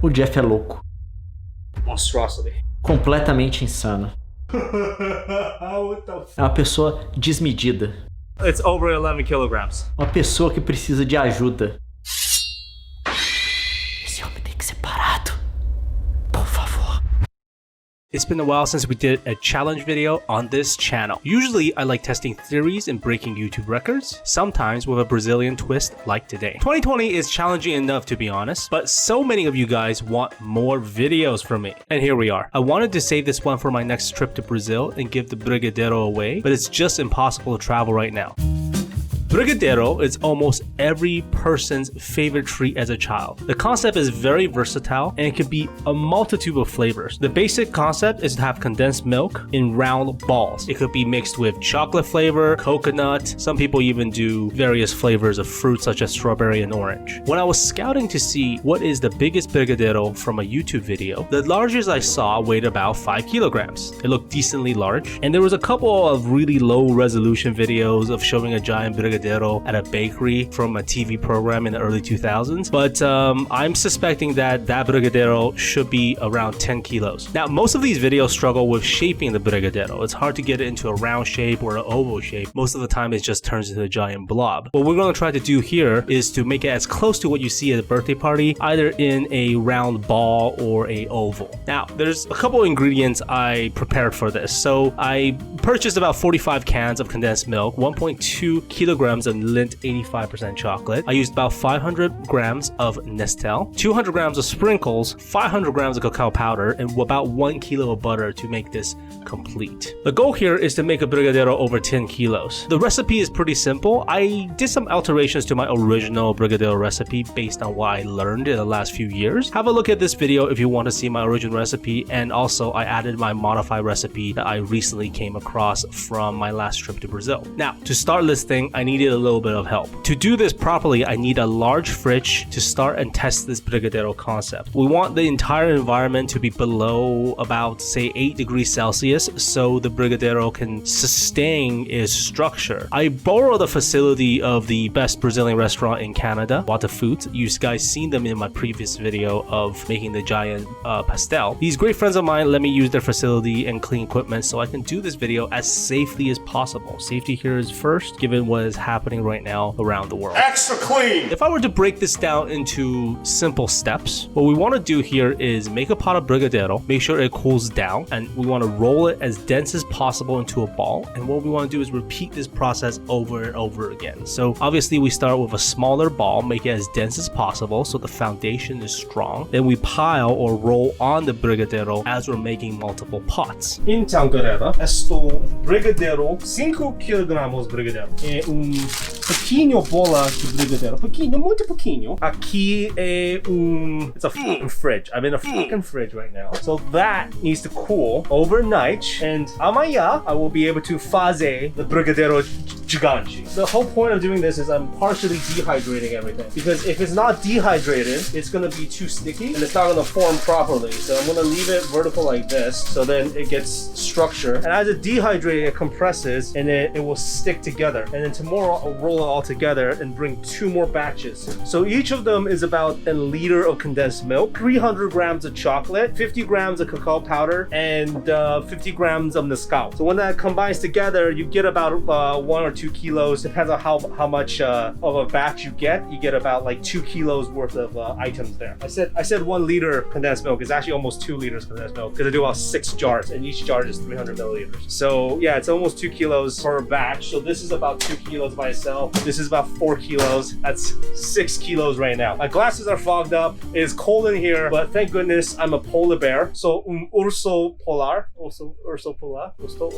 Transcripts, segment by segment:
O Jeff é louco. Monstrosity. Completamente insano. É uma pessoa desmedida. It's over 11 kilograms. Uma pessoa que precisa de ajuda. Esse homem tem que ser parado. Por favor. It's been a while since we did a challenge video on this channel. Usually I like testing theories and breaking YouTube records, sometimes with a Brazilian twist like today. 2020 is challenging enough to be honest, but so many of you guys want more videos from me. And here we are. I wanted to save this one for my next trip to Brazil and give the brigadeiro away, but it's just impossible to travel right now. Brigadeiro is almost every person's favorite treat as a child. The concept is very versatile and it can be a multitude of flavors. The basic concept is to have condensed milk in round balls. It could be mixed with chocolate flavor, coconut, some people even do various flavors of fruit such as strawberry and orange. When I was scouting to see what is the biggest brigadeiro from a YouTube video, the largest I saw weighed about 5 kilograms. It looked decently large, and there was a couple of really low resolution videos of showing a giant brigadeiro at a bakery from a TV program in the early 2000s, but I'm suspecting that brigadeiro should be around 10 kilos. Now, most of these videos struggle with shaping the brigadeiro. It's hard to get it into a round shape or an oval shape. Most of the time, it just turns into a giant blob. What we're going to try to do here is to make it as close to what you see at a birthday party, either in a round ball or a oval. Now, there's a couple ingredients I prepared for this. So I purchased about 45 cans of condensed milk, 1.2 kilograms of Lindt 85% chocolate. I used about 500 grams of Nestle, 200 grams of sprinkles, 500 grams of cacao powder, and about 1 kilo of butter to make this complete. The goal here is to make a brigadeiro over 10 kilos. The recipe is pretty simple. I did some alterations to my original brigadeiro recipe based on what I learned in the last few years. Have a look at this video if you want to see my original recipe, and also I added my modified recipe that I recently came across from my last trip to Brazil. Now, to start this thing, I needed a little bit of help. To do this properly, I need a large fridge to start and test this brigadeiro concept. We want the entire environment to be below about, say, 8 degrees Celsius so the brigadeiro can sustain its structure. I borrowed the facility of the best Brazilian restaurant in Canada, Whatafoods. You guys seen them in my previous video of making the giant pastel. These great friends of mine let me use their facility and clean equipment so I can do this video as safely as possible. Safety here is first, given what is happening right now around the world. Extra clean! If I were to break this down into simple steps, what we want to do here is make a pot of brigadeiro, make sure it cools down, and we want to roll it as dense as possible into a ball. And what we want to do is repeat this process over and over again. So obviously we start with a smaller ball, make it as dense as possible so the foundation is strong. Then we pile or roll on the brigadeiro as we're making multiple pots. Então, galera, estou brigadeiro, 5 kilogramos brigadeiro. É pequeno bola de brigadeiro. Pequeno, muito pequeno. Aqui é it's a fucking fridge. I'm in a fucking fridge right now. So that needs to cool overnight. And amanhã, I will be able to fazer the brigadeiro gigante. The whole point of doing this is I'm partially dehydrating everything. Because if it's not dehydrated, it's going to be too sticky and it's not going to form properly. So I'm going to leave it vertical like this so then it gets structure. And as it dehydrates, it compresses and it will stick together. And then tomorrow I'll roll it all together and bring 2 more batches. So each of them is about a liter of condensed milk, 300 grams of chocolate, 50 grams of cacao powder, and 50 grams of Nescau. So when that combines together, you get about 1 or 2 kilos. Depends on how much of a batch you get about like 2 kilos worth of items there. I said 1 liter condensed milk. It's actually almost 2 liters condensed milk because I do about 6 jars and each jar is 300 milliliters. So yeah, it's almost 2 kilos per batch. So this is about 2 kilos by itself. This is about 4 kilos. That's 6 kilos right now. My glasses are fogged up. It is cold in here, but thank goodness I'm a polar bear. So urso polar. Urso polar. Urso?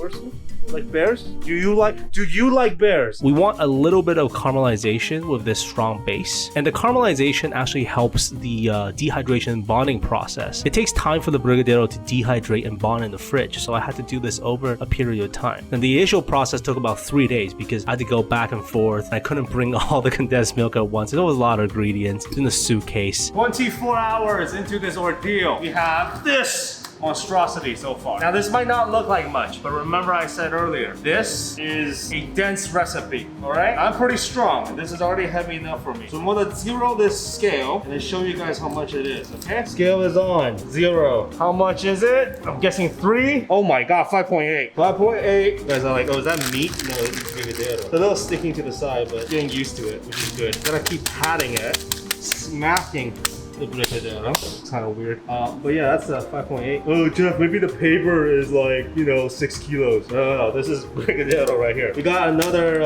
Like bears? Do you like bears? We want a little bit of caramelization with this strong base. And the caramelization actually helps the dehydration and bonding process. It takes time for the brigadeiro to dehydrate and bond in the fridge. So I had to do this over a period of time. And the initial process took about 3 days because I had to go back and forth. I couldn't bring all the condensed milk at once. There was a lot of ingredients in the suitcase. 24 hours into this ordeal, we have this monstrosity so far. Now this might not look like much, but remember I said earlier, this is a dense recipe, all right? I'm pretty strong, and this is already heavy enough for me. So I'm gonna zero this scale and then show you guys how much it is, okay? Scale is on, 0. How much is it? I'm guessing 3. Oh my God, 5.8. 5.8. You guys are like, oh, is that meat? No, it's brigadeiro. It's a little sticking to the side, but getting used to it, which is good. Gotta keep patting it, smacking the brigadeiro. It's kind of weird. But yeah, that's 5.8. Oh, Jeff, maybe the paper is like, 6 kilos. No, this is brigadeiro right here. We got another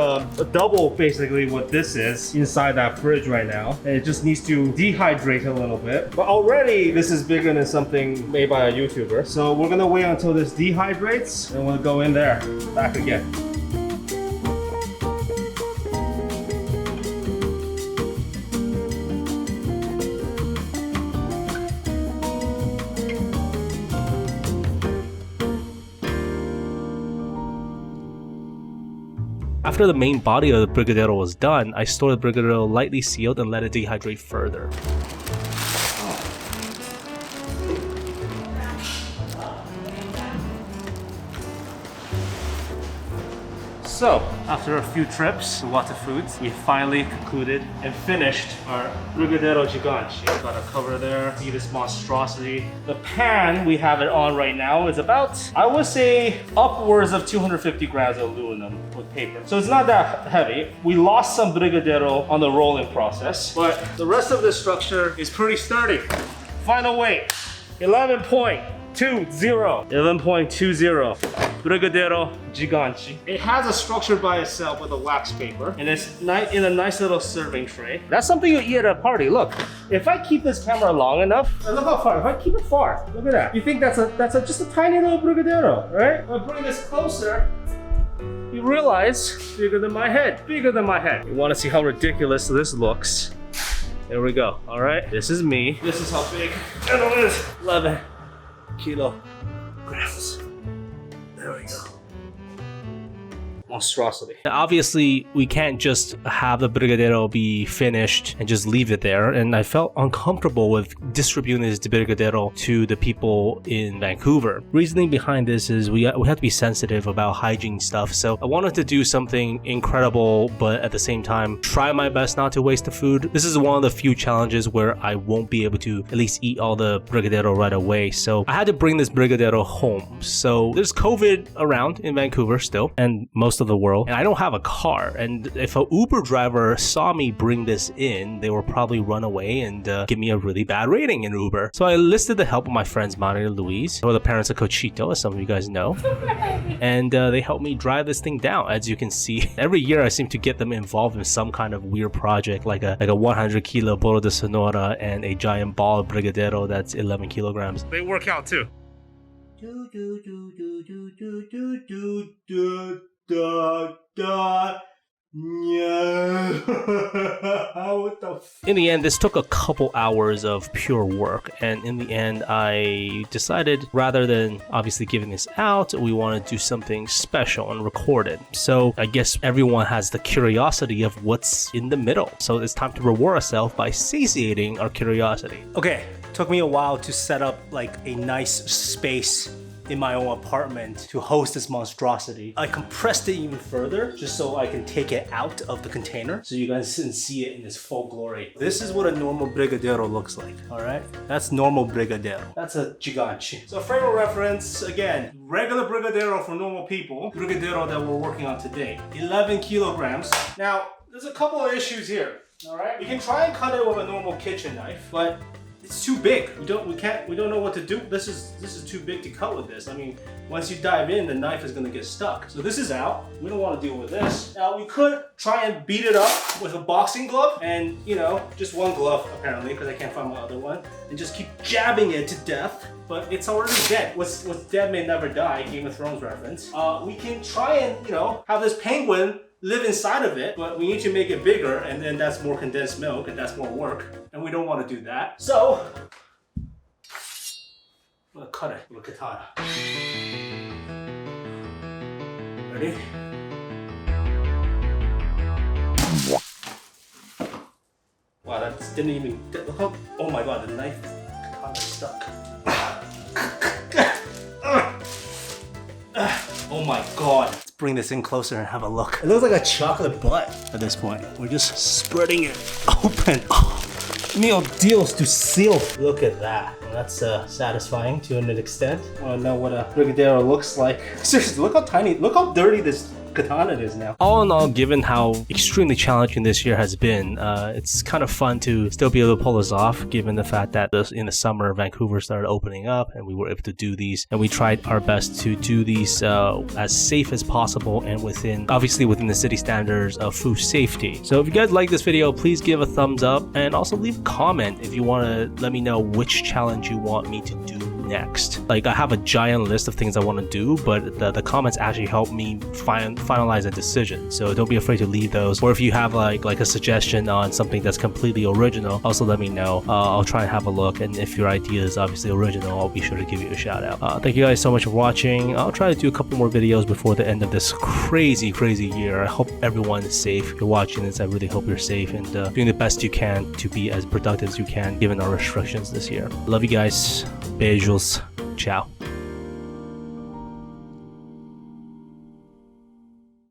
double, basically, what this is inside that fridge right now. And it just needs to dehydrate a little bit. But already, this is bigger than something made by a YouTuber. So we're gonna wait until this dehydrates, and we'll go in there, back again. After the main body of the brigadeiro was done, I stored the brigadeiro lightly sealed and let it dehydrate further. So, after a few trips to Whatafoods, we finally concluded and finished our brigadeiro gigante. Got a cover there, see this monstrosity. The pan we have it on right now is about, I would say, upwards of 250 grams of aluminum with paper. So it's not that heavy. We lost some brigadeiro on the rolling process, but the rest of the structure is pretty sturdy. Final weight, 11.20. 11.20. Brigadeiro gigante. It has a structure by itself with a wax paper, and it's in a nice little serving tray. That's something you eat at a party. Look, if I keep this camera long enough, and look how far. If I keep it far, look at that. You think that's just a tiny little brigadeiro, right? If I bring this closer, you realize bigger than my head. Bigger than my head. You want to see how ridiculous this looks? There we go. All right, this is me. This is how big it is. 11 kilograms. There we go. Monstrosity. Obviously, we can't just have the brigadeiro be finished and just leave it there, and I felt uncomfortable with distributing this brigadeiro to the people in Vancouver. Reasoning behind this is we have to be sensitive about hygiene stuff, so I wanted to do something incredible, but at the same time, try my best not to waste the food. This is one of the few challenges where I won't be able to at least eat all the brigadeiro right away, so I had to bring this brigadeiro home. So there's COVID around in Vancouver still, and most of the world, and I don't have a car, and if a Uber driver saw me bring this in, they will probably run away and give me a really bad rating in Uber. So I enlisted the help of my friends Mario and Luis, who are the parents of Cochito, as some of you guys know, and they helped me drive this thing down. As you can see, every year I seem to get them involved in some kind of weird project, like a 100 kilo bolo de sonora and a giant ball of brigadeiro that's 11 kilograms. They work out too. What the In the end, this took a couple hours of pure work, and in the end I decided rather than obviously giving this out, we want to do something special and record it. So I guess everyone has the curiosity of what's in the middle, so it's time to reward ourselves by satiating our curiosity. Okay, took me a while to set up like a nice space in my own apartment to host this monstrosity. I compressed it even further just so I can take it out of the container so you guys can see it in its full glory. This is what a normal brigadeiro looks like, all right? That's normal brigadeiro. That's a gigante. So frame of reference, again, regular brigadeiro for normal people, brigadeiro that we're working on today, 11 kilograms. Now, there's a couple of issues here, all right? You can try and cut it with a normal kitchen knife, but it's too big. We don't know what to do. This is too big to cut with this. I mean, once you dive in, the knife is gonna get stuck. So this is out. We don't want to deal with this. Now we could try and beat it up with a boxing glove, and just one glove apparently, because I can't find my other one, and just keep jabbing it to death. But it's already dead. What's dead may never die. Game of Thrones reference. We can try and have this penguin live inside of it, but we need to make it bigger, and then that's more condensed milk, and that's more work, and we don't want to do that. So, I'm gonna cut it with a katana. Ready? Wow, that didn't even, look how, oh my god, the knife katana is stuck. god. Let's bring this in closer and have a look. It looks like a chocolate butt at this point. We're just spreading it open. Oh, Meu Deus do céu. Look at that. That's satisfying to an extent. I want to know what a brigadeiro looks like. Seriously, look how tiny, look how dirty this katana is now. all in all, given how extremely challenging this year has been, it's kind of fun to still be able to pull this off, given the fact that in the summer Vancouver started opening up and we were able to do these, and we tried our best to do these as safe as possible and obviously within the city standards of food safety. So if you guys like this video, please give a thumbs up and also leave a comment if you want to let me know which challenge you want me to do next. Like, I have a giant list of things I want to do, but the comments actually help me finalize a decision, so don't be afraid to leave those. Or if you have like a suggestion on something that's completely original, also let me know. I'll try and have a look, and if your idea is obviously original, I'll be sure to give you a shout out. Thank you guys so much for watching. I'll try to do a couple more videos before the end of this crazy year. I hope everyone is safe. If you're watching this, I really hope you're safe and doing the best you can to be as productive as you can given our restrictions this year. Love you guys. Beijos. Ciao.